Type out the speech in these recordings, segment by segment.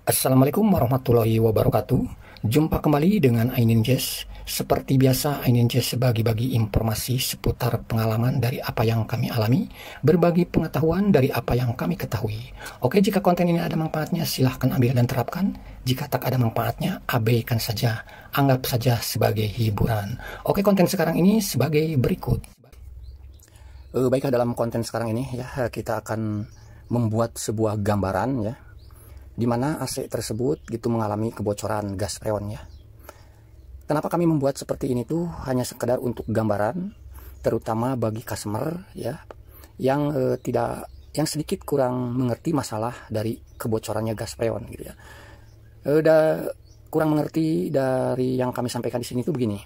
Assalamualaikum warahmatullahi wabarakatuh. Jumpa kembali dengan Ainin Jazz. Seperti biasa, Ainin Jazz bagi-bagi informasi seputar pengalaman dari apa yang kami alami, berbagi pengetahuan dari apa yang kami ketahui. Oke, jika konten ini ada manfaatnya, silahkan ambil dan terapkan. Jika tak ada manfaatnya, abaikan saja. Anggap saja sebagai hiburan. Oke, konten sekarang ini sebagai berikut. Baiklah, dalam konten sekarang ini ya, kita akan membuat sebuah gambaran ya, di mana AC tersebut gitu mengalami kebocoran gas freon ya. Kenapa kami membuat seperti ini tuh hanya sekedar untuk gambaran, terutama bagi customer ya yang yang sedikit kurang mengerti masalah dari kebocorannya gas freon gitu ya. Kurang mengerti dari yang kami sampaikan di sini tuh begini.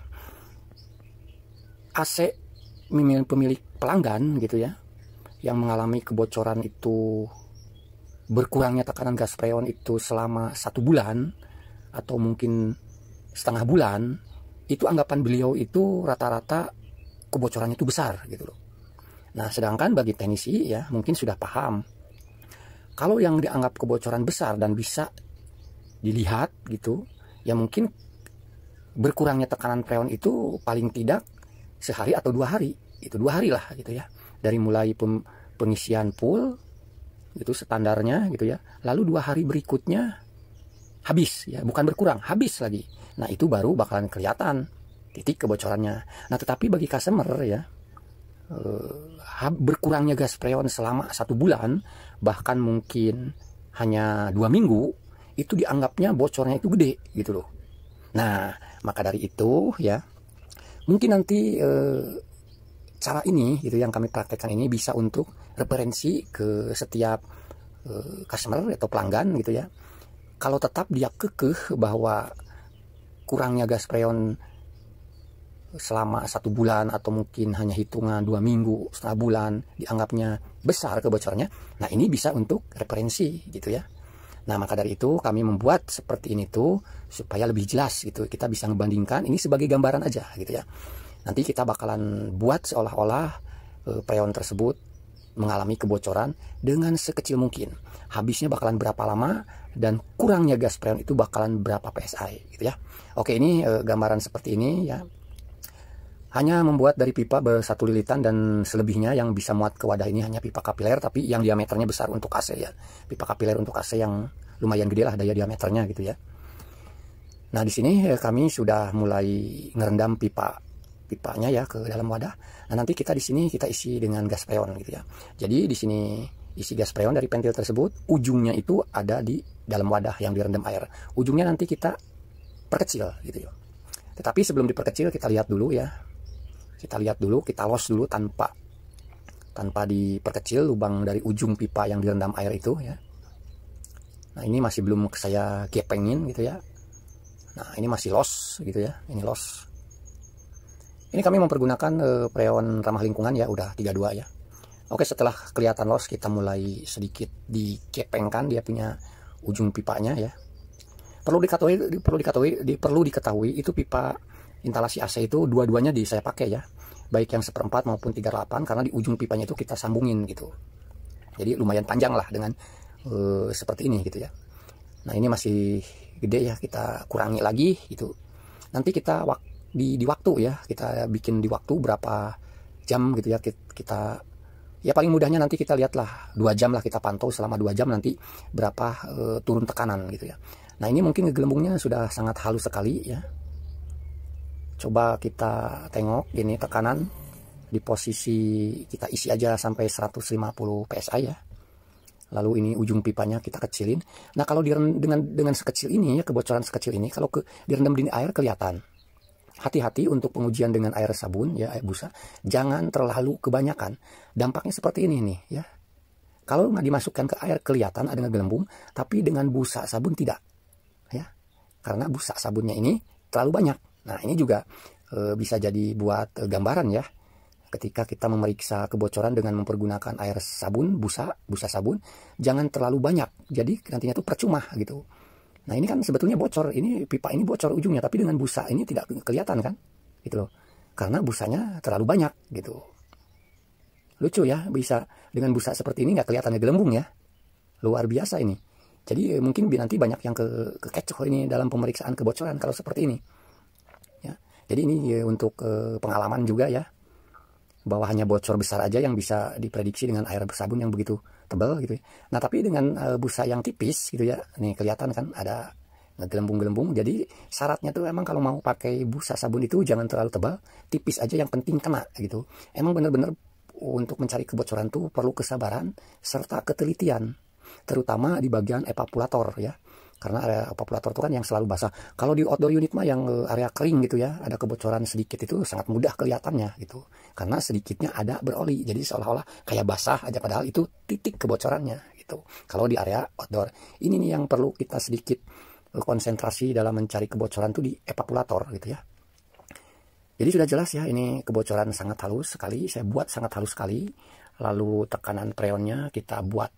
AC pemilik pelanggan gitu ya, yang mengalami kebocoran itu, berkurangnya tekanan gas freon itu selama 1 bulan atau mungkin setengah bulan, itu anggapan beliau itu rata-rata kebocorannya itu besar gitu loh. Nah, sedangkan bagi teknisi ya mungkin sudah paham kalau yang dianggap kebocoran besar dan bisa dilihat gitu ya, mungkin berkurangnya tekanan freon itu paling tidak sehari atau 2 hari, itu 2 hari lah gitu ya, dari mulai pengisian full itu standarnya gitu ya, lalu 2 hari berikutnya habis ya, bukan berkurang, habis lagi. Nah, itu baru bakalan kelihatan titik kebocorannya. Nah, tetapi bagi customer ya, berkurangnya gas freon selama 1 bulan, bahkan mungkin hanya 2 minggu, itu dianggapnya bocornya itu gede gitu loh. Nah, maka dari itu ya, mungkin nanti cara ini gitu yang kami praktekkan ini bisa untuk referensi ke setiap customer atau pelanggan gitu ya. Kalau tetap dia kekeh bahwa kurangnya gas freon selama 1 bulan atau mungkin hanya hitungan 2 minggu, setengah bulan dianggapnya besar kebocorannya, nah ini bisa untuk referensi gitu ya. Nah, maka dari itu kami membuat seperti ini tuh supaya lebih jelas gitu, kita bisa membandingkan, ini sebagai gambaran aja gitu ya. Nanti kita bakalan buat seolah-olah freon tersebut mengalami kebocoran dengan sekecil mungkin. Habisnya bakalan berapa lama dan kurangnya gas freon itu bakalan berapa PSI gitu ya. Oke, ini gambaran seperti ini ya. Hanya membuat dari pipa ber1 lilitan dan selebihnya yang bisa muat ke wadah ini hanya pipa kapiler, tapi yang diameternya besar untuk AC ya. Pipa kapiler untuk AC yang lumayan gede lah daya diameternya gitu ya. Nah, di sini kami sudah mulai ngerendam pipanya ya ke dalam wadah. Nah, nanti kita di sini kita isi dengan gas freon gitu ya. Jadi di sini isi gas freon dari pentil tersebut, ujungnya itu ada di dalam wadah yang direndam air. Ujungnya nanti kita perkecil gitu ya. Tetapi sebelum diperkecil kita lihat dulu ya. Kita lihat dulu, kita los dulu tanpa diperkecil lubang dari ujung pipa yang direndam air itu ya. Nah, ini masih belum saya gepengin gitu ya. Nah, ini masih los gitu ya. Ini los. Ini kami mempergunakan freon ramah lingkungan ya, udah 32 ya. Oke, setelah kelihatan los, kita mulai sedikit dikepengkan dia punya ujung pipanya ya. Perlu diketahui itu pipa instalasi AC itu dua-duanya saya pakai ya. Baik yang 1/4 maupun 3/8, karena di ujung pipanya itu kita sambungin gitu. Jadi lumayan panjang lah dengan seperti ini gitu ya. Nah, ini masih gede ya, kita kurangi lagi gitu. Nanti kita di waktu ya, kita bikin di waktu berapa jam gitu ya, kita ya paling mudahnya nanti kita lihatlah 2 jam lah, kita pantau selama 2 jam nanti berapa turun tekanan gitu ya. Nah, ini mungkin gelembungnya sudah sangat halus sekali ya. Coba kita tengok ini tekanan di posisi kita isi aja sampai 150 PSI ya. Lalu ini ujung pipanya kita kecilin. Nah, kalau dengan sekecil ini ya, kebocoran sekecil ini kalau direndam di air kelihatan. Hati-hati untuk pengujian dengan air sabun ya, air busa, jangan terlalu kebanyakan. Dampaknya seperti ini nih ya. Kalau nggak dimasukkan ke air kelihatan ada ngegelembung, tapi dengan busa sabun tidak ya. Karena busa sabunnya ini terlalu banyak. Nah, ini juga bisa jadi buat gambaran ya. Ketika kita memeriksa kebocoran dengan mempergunakan air sabun, busa sabun, jangan terlalu banyak. Jadi nantinya tuh percuma gitu. Nah, ini kan sebetulnya bocor, ini pipa ini bocor ujungnya, tapi dengan busa ini tidak kelihatan kan, gitu loh. Karena busanya terlalu banyak gitu. Lucu ya, bisa dengan busa seperti ini nggak kelihatan gelembung ya. Luar biasa ini. Jadi mungkin nanti banyak yang kekecoh ini dalam pemeriksaan kebocoran kalau seperti ini. Ya. Jadi ini untuk pengalaman juga ya, bahwa hanya bocor besar aja yang bisa diprediksi dengan air sabun yang begitu tebal gitu ya. Nah tapi dengan busa yang tipis gitu ya, nih kelihatan kan ada gelembung-gelembung. Jadi syaratnya tuh emang kalau mau pakai busa sabun itu jangan terlalu tebal, tipis aja yang penting kena gitu. Emang bener-bener untuk mencari kebocoran tuh perlu kesabaran serta ketelitian, terutama di bagian evaporator ya. Karena area evaporator itu kan yang selalu basah. Kalau di outdoor unit mah yang area kering gitu ya, ada kebocoran sedikit itu sangat mudah kelihatannya gitu. Karena sedikitnya ada beroli, jadi seolah-olah kayak basah aja padahal itu titik kebocorannya gitu. Kalau di area outdoor, ini nih yang perlu kita sedikit konsentrasi dalam mencari kebocoran tuh di evaporator gitu ya. Jadi sudah jelas ya, ini kebocoran sangat halus sekali, saya buat sangat halus sekali. Lalu tekanan freonnya kita buat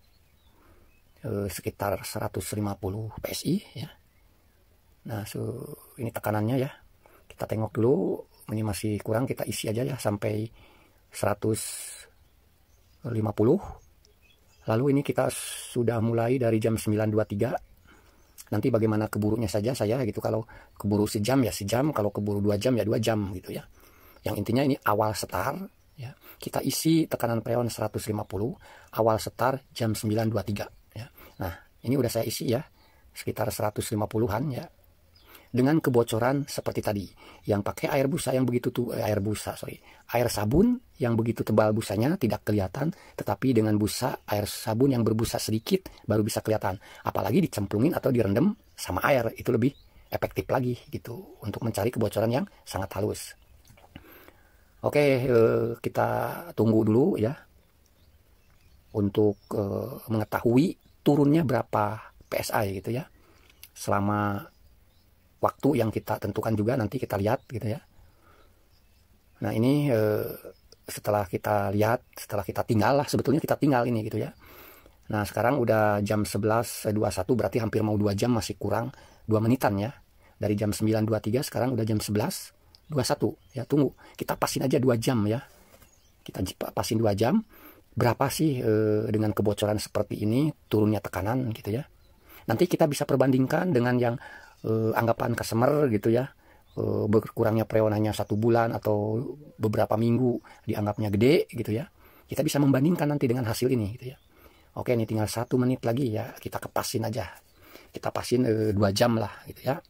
sekitar 150 PSI ya. Nah ini tekanannya ya, kita tengok dulu, ini masih kurang, kita isi aja ya sampai 150. Lalu ini kita sudah mulai dari jam 9.23. Nanti bagaimana keburunya saja saya gitu, kalau keburu sejam ya sejam, kalau keburu 2 jam ya 2 jam gitu ya. Yang intinya ini awal start ya, kita isi tekanan freon 150, awal start jam 9.23 ya. Nah ini udah saya isi ya, sekitar 150-an ya, dengan kebocoran seperti tadi, yang pakai air busa yang begitu air sabun yang begitu tebal busanya tidak kelihatan, tetapi dengan busa air sabun yang berbusa sedikit baru bisa kelihatan. Apalagi dicemplungin atau direndam sama air, itu lebih efektif lagi gitu untuk mencari kebocoran yang sangat halus. Oke, kita tunggu dulu ya untuk mengetahui turunnya berapa PSI gitu ya, selama waktu yang kita tentukan juga nanti kita lihat gitu ya. Nah ini setelah kita lihat, setelah kita tinggal lah, sebetulnya kita tinggal ini gitu ya. Nah sekarang udah jam 11.21, berarti hampir mau 2 jam, masih kurang 2 menitan ya. Dari jam 9.23 sekarang udah jam 11.21 ya. Tunggu, kita pasin aja 2 jam ya. Kita pasin 2 jam, berapa sih dengan kebocoran seperti ini turunnya tekanan gitu ya. Nanti kita bisa perbandingkan dengan yang anggapan customer gitu ya, berkurangnya freon hanya 1 bulan atau beberapa minggu dianggapnya gede gitu ya. Kita bisa membandingkan nanti dengan hasil ini gitu ya. Oke, ini tinggal 1 menit lagi ya, kita kepasin aja, kita pasin 2 jam lah gitu ya.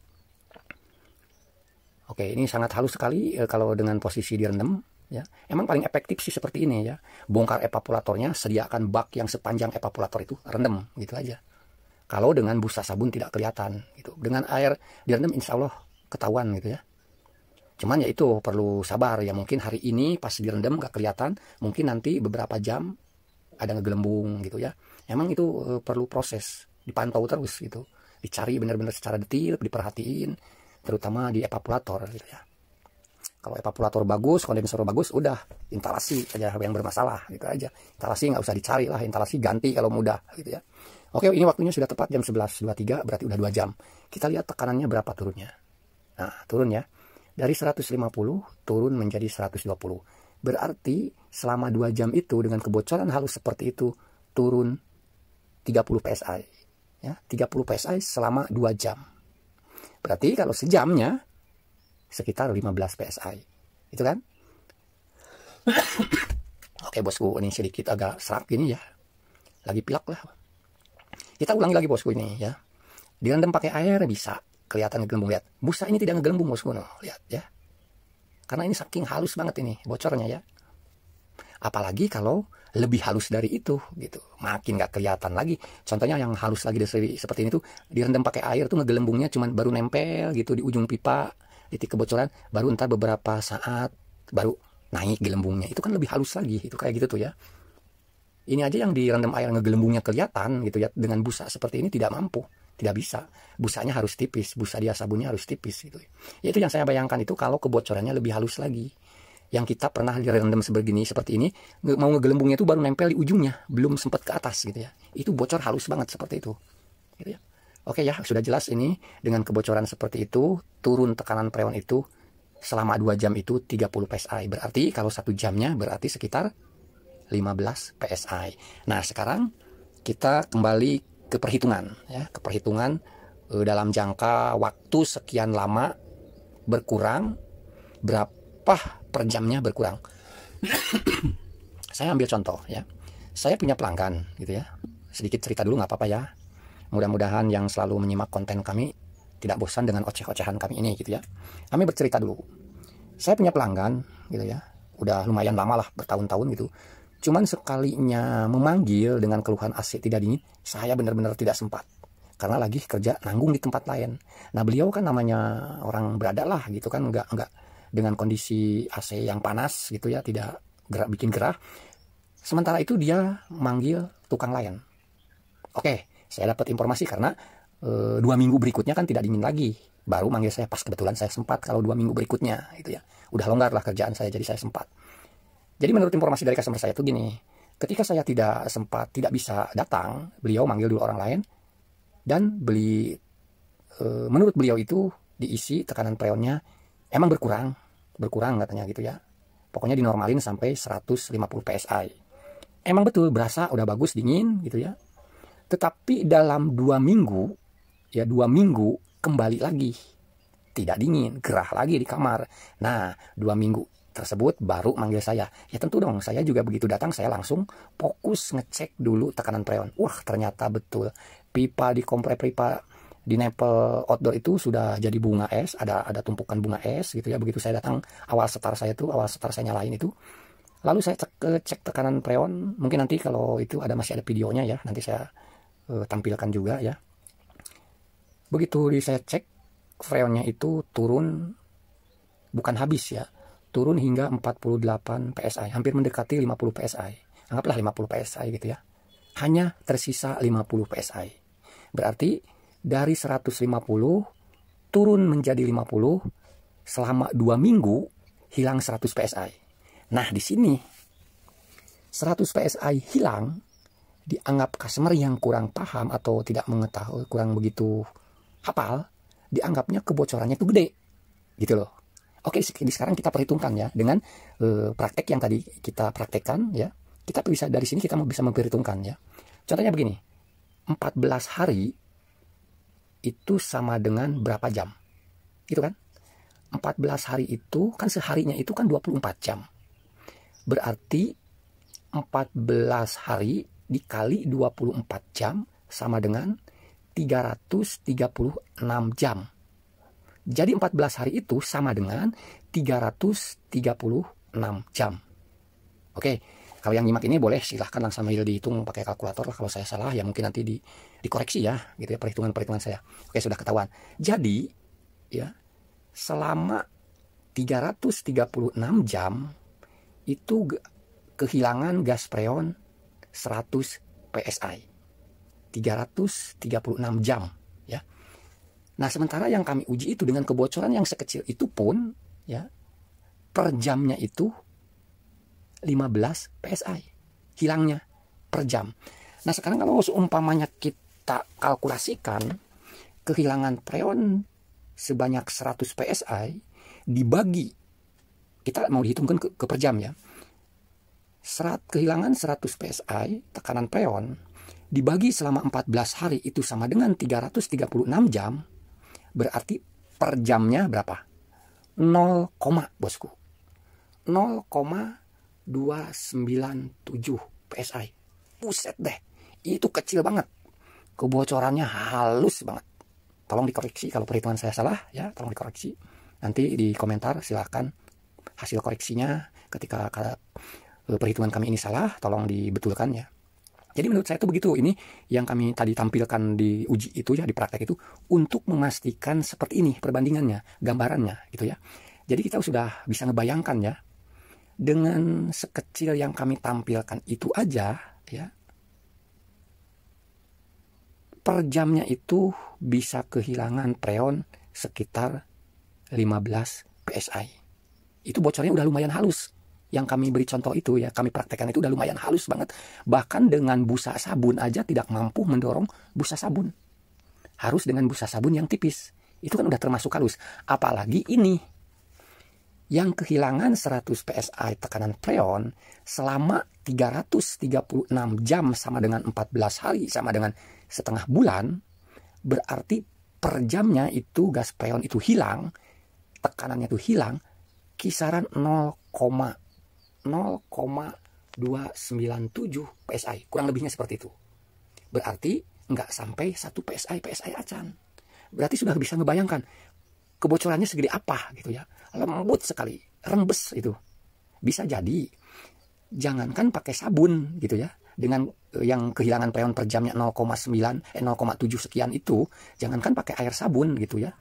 Oke, ini sangat halus sekali kalau dengan posisi direndam ya. Emang paling efektif sih seperti ini ya, bongkar evaporatornya, sediakan bak yang sepanjang evaporator itu, rendam gitu aja. Kalau dengan busa sabun tidak kelihatan gitu, dengan air direndam insya Allah ketahuan gitu ya. Cuman ya itu perlu sabar ya, mungkin hari ini pas direndam gak kelihatan, mungkin nanti beberapa jam ada ngegelembung gitu ya. Emang itu perlu proses, dipantau terus gitu, dicari benar-benar secara detail, diperhatiin, terutama di evaporator gitu ya. Kalau evaporator bagus, kondensor bagus, udah instalasi aja yang bermasalah gitu aja. Instalasi nggak usah dicari lah, instalasi ganti kalau mudah gitu ya. Oke, ini waktunya sudah tepat jam 11.23, berarti udah 2 jam. Kita lihat tekanannya berapa turunnya. Nah, turun ya. Dari 150 turun menjadi 120. Berarti selama 2 jam itu dengan kebocoran halus seperti itu turun 30 PSI. Ya, 30 PSI selama 2 jam. Berarti kalau sejamnya sekitar 15 PSI. Itu kan? Oke bosku, ini sedikit agak serak gini ya. Lagi pilek lah. Kita ulangi lagi bosku ini ya. Direndam pakai air bisa kelihatan ngegelembung, lihat. Busa ini tidak ngegelembung bosku, no. Lihat ya. Karena ini saking halus banget ini bocornya ya. Apalagi kalau lebih halus dari itu gitu, makin nggak kelihatan lagi. Contohnya yang halus lagi dari seperti ini tuh, direndam pakai air tuh ngegelembungnya cuman baru nempel gitu di ujung pipa, titik kebocoran, baru ntar beberapa saat baru naik gelembungnya. Itu kan lebih halus lagi, itu kayak gitu tuh ya. Ini aja yang direndam air ngegelembungnya kelihatan gitu ya, dengan busa seperti ini tidak mampu, tidak bisa. Busanya harus tipis, busa dia sabunnya harus tipis gitu. Ya itu yang saya bayangkan, itu kalau kebocorannya lebih halus lagi. Yang kita pernah direndam sebegini seperti ini, mau ngegelembungnya itu baru nempel di ujungnya, belum sempat ke atas gitu ya. Itu bocor halus banget seperti itu. Gitu ya. Oke ya, sudah jelas ini dengan kebocoran seperti itu, turun tekanan freon itu selama 2 jam itu 30 PSI. Berarti kalau 1 jamnya berarti sekitar 15 PSI. Nah sekarang kita kembali keperhitungan ya, keperhitungan dalam jangka waktu sekian lama berkurang, berapa per jamnya berkurang. Saya ambil contoh ya, saya punya pelanggan gitu ya, sedikit cerita dulu nggak apa-apa ya, mudah-mudahan yang selalu menyimak konten kami tidak bosan dengan oceh-ocehan kami ini gitu ya. Kami bercerita dulu, saya punya pelanggan gitu ya, udah lumayan lama lah, bertahun-tahun gitu. Cuman sekalinya memanggil dengan keluhan AC tidak dingin, saya benar-benar tidak sempat. Karena lagi kerja nanggung di tempat lain. Nah beliau kan namanya orang berada lah gitu kan, nggak dengan kondisi AC yang panas gitu ya, tidak bikin gerah. Sementara itu dia manggil tukang lain. Oke, saya dapat informasi karena 2 minggu berikutnya kan tidak dingin lagi. Baru manggil saya pas kebetulan saya sempat kalau 2 minggu berikutnya gitu ya. Udah longgar lah kerjaan saya, jadi saya sempat. Jadi menurut informasi dari customer saya itu gini, ketika saya tidak sempat, tidak bisa datang, beliau manggil dulu orang lain, dan menurut beliau itu diisi tekanan freonnya emang berkurang katanya gitu ya. Pokoknya dinormalin sampai 150 PSI. Emang betul berasa udah bagus dingin gitu ya. Tetapi dalam 2 minggu, ya 2 minggu kembali lagi tidak dingin, gerah lagi di kamar. Nah 2 minggu tersebut baru manggil saya. Ya tentu dong, saya juga begitu datang saya langsung fokus ngecek dulu tekanan freon. Wah ternyata betul, pipa di komplek pipa di nempel outdoor itu sudah jadi bunga es, ada tumpukan bunga es gitu ya. Begitu saya datang, awal start saya nyalain itu, lalu saya cek tekanan freon. Mungkin nanti kalau itu masih ada videonya ya, nanti saya tampilkan juga ya. Begitu saya cek, freonnya itu turun, bukan habis ya, turun hingga 48 PSI, hampir mendekati 50 PSI. Anggaplah 50 PSI gitu ya. Hanya tersisa 50 PSI. Berarti dari 150 turun menjadi 50, selama 2 minggu hilang 100 PSI. Nah, di sini 100 PSI hilang, dianggap customer yang kurang paham atau tidak mengetahui, kurang begitu hafal, dianggapnya kebocorannya itu gede gitu loh. Oke, sekarang kita perhitungkan ya dengan praktek yang tadi kita praktekkan ya. Kita bisa dari sini kita bisa memperhitungkan ya. Contohnya begini, 14 hari itu sama dengan berapa jam? Gitu kan? 14 hari itu kan seharinya itu kan 24 jam. Berarti 14 hari dikali 24 jam sama dengan 336 jam. Jadi 14 hari itu sama dengan 336 jam. Oke, kalau yang nyimak ini boleh silahkan langsung sambil dihitung pakai kalkulator lah. Kalau saya salah ya mungkin nanti dikoreksi ya, gitu ya perhitungan saya. Oke, sudah ketahuan. Jadi ya selama 336 jam itu kehilangan gas freon 100 PSI. 336 jam ya. Nah, sementara yang kami uji itu dengan kebocoran yang sekecil itu pun ya, per jamnya itu 15 PSI hilangnya per jam. Nah, sekarang kalau seumpamanya kita kalkulasikan kehilangan freon sebanyak 100 PSI dibagi, kita mau dihitungkan ke per jam ya. Kehilangan 100 PSI tekanan freon dibagi selama 14 hari itu sama dengan 336 jam. Berarti per jamnya berapa? 0, bosku. 0,297 PSI. Buset deh. Itu kecil banget. Kebocorannya halus banget. Tolong dikoreksi kalau perhitungan saya salah ya, tolong dikoreksi. Nanti di komentar silahkan hasil koreksinya ketika perhitungan kami ini salah, tolong dibetulkan ya. Jadi menurut saya itu begitu. Ini yang kami tadi tampilkan di uji itu ya, di praktek itu, untuk memastikan seperti ini perbandingannya, gambarannya gitu ya. Jadi kita sudah bisa ngebayangkan ya, dengan sekecil yang kami tampilkan itu aja ya, per jamnya itu bisa kehilangan freon sekitar 15 PSI. Itu bocornya udah lumayan halus. Yang kami beri contoh itu ya, kami praktekkan itu udah lumayan halus banget. Bahkan dengan busa sabun aja tidak mampu mendorong busa sabun. Harus dengan busa sabun yang tipis. Itu kan udah termasuk halus. Apalagi ini yang kehilangan 100 PSI tekanan freon selama 336 jam sama dengan 14 hari sama dengan setengah bulan, berarti per jamnya itu gas freon itu hilang, tekanannya itu hilang, kisaran 0,297 PSI, kurang lebihnya seperti itu. Berarti nggak sampai 1 PSI acan. Berarti sudah bisa ngebayangkan kebocorannya segede apa gitu ya, lembut sekali, rembes itu. Bisa jadi jangankan pakai sabun gitu ya, dengan yang kehilangan freon per jamnya 0,7 sekian itu, jangankan pakai air sabun gitu ya.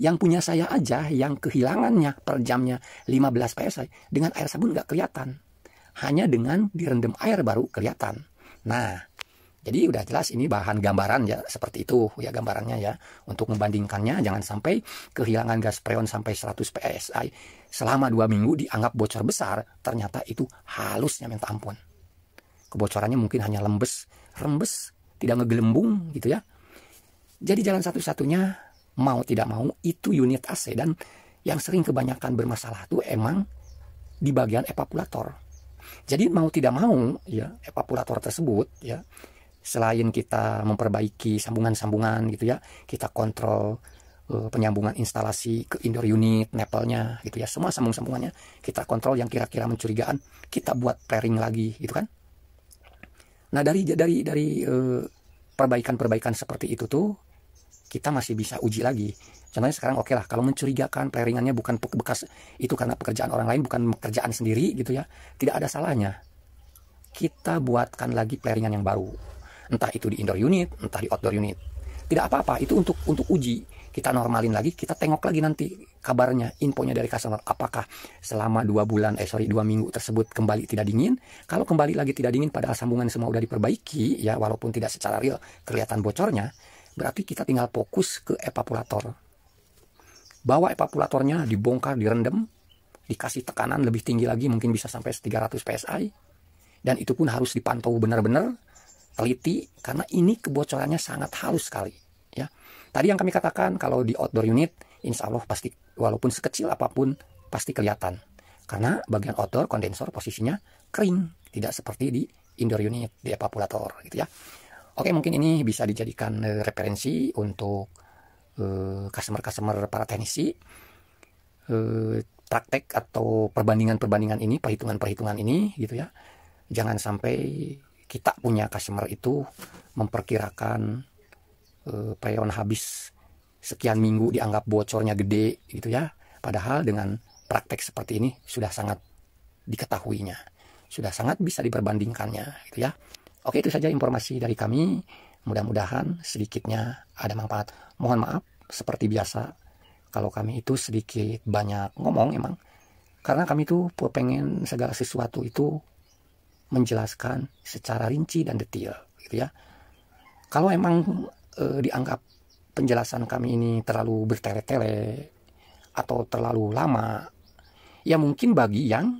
Yang punya saya aja yang kehilangannya per jamnya 15 PSI, dengan air sabun nggak kelihatan. Hanya dengan direndam air baru kelihatan. Nah, jadi udah jelas ini bahan gambaran ya, seperti itu ya gambarannya ya. Untuk membandingkannya, jangan sampai kehilangan gas freon sampai 100 PSI selama 2 minggu dianggap bocor besar, ternyata itu halusnya minta ampun. Kebocorannya mungkin hanya lembes, rembes, tidak ngegelembung gitu ya. Jadi jalan satu-satunya, mau tidak mau, itu unit AC. Dan yang sering kebanyakan bermasalah itu emang di bagian evaporator. Jadi mau tidak mau ya, evaporator tersebut ya, selain kita memperbaiki sambungan-sambungan gitu ya, kita kontrol penyambungan instalasi ke indoor unit, nepelnya gitu ya, semua sambung-sambungannya kita kontrol, yang kira-kira mencurigaan kita buat flaring lagi gitu kan. Nah dari perbaikan-perbaikan seperti itu tuh kita masih bisa uji lagi. Contohnya sekarang oke lah, kalau mencurigakan flaringannya bukan bekas itu karena pekerjaan orang lain, bukan pekerjaan sendiri gitu ya, tidak ada salahnya kita buatkan lagi flaringan yang baru, entah itu di indoor unit, entah di outdoor unit. Tidak apa-apa, itu untuk uji. Kita normalin lagi, kita tengok lagi nanti kabarnya, infonya dari customer, apakah selama 2 minggu tersebut kembali tidak dingin. Kalau kembali lagi tidak dingin padahal sambungan semua udah diperbaiki ya, walaupun tidak secara real kelihatan bocornya, berarti kita tinggal fokus ke evaporator. Bawa evaporatornya dibongkar, direndam, dikasih tekanan lebih tinggi lagi, mungkin bisa sampai 300 PSI. Dan itu pun harus dipantau benar-benar, teliti, karena ini kebocorannya sangat halus sekali ya. Tadi yang kami katakan, kalau di outdoor unit insya Allah pasti, walaupun sekecil apapun pasti kelihatan, karena bagian outdoor kondensor posisinya kering, tidak seperti di indoor unit, di evaporator gitu ya. Oke, mungkin ini bisa dijadikan referensi untuk customer-customer para teknisi, praktek atau perbandingan-perbandingan ini, perhitungan-perhitungan ini gitu ya. Jangan sampai kita punya customer itu memperkirakan freon habis sekian minggu dianggap bocornya gede gitu ya. Padahal dengan praktek seperti ini sudah sangat diketahuinya, sudah sangat bisa diperbandingkannya gitu ya. Oke, itu saja informasi dari kami. Mudah-mudahan sedikitnya ada manfaat. Mohon maaf seperti biasa kalau kami itu sedikit banyak ngomong emang, karena kami itu pengen segala sesuatu itu menjelaskan secara rinci dan detail gitu ya. Kalau emang dianggap penjelasan kami ini terlalu bertele-tele atau terlalu lama, ya mungkin bagi yang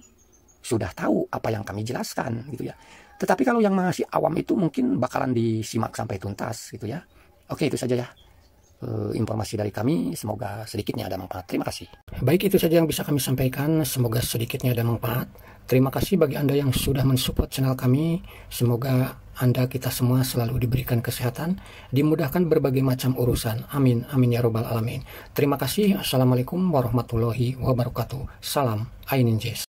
sudah tahu apa yang kami jelaskan gitu ya. Tetapi kalau yang masih awam itu mungkin bakalan disimak sampai tuntas gitu ya. Oke, itu saja ya informasi dari kami, semoga sedikitnya ada manfaat. Terima kasih. Baik, itu saja yang bisa kami sampaikan, semoga sedikitnya ada manfaat. Terima kasih bagi Anda yang sudah mensupport channel kami. Semoga Anda, kita semua selalu diberikan kesehatan, dimudahkan berbagai macam urusan. Amin, amin ya robbal alamin. Terima kasih. Assalamualaikum warahmatullahi wabarakatuh. Salam Ainin Jazz.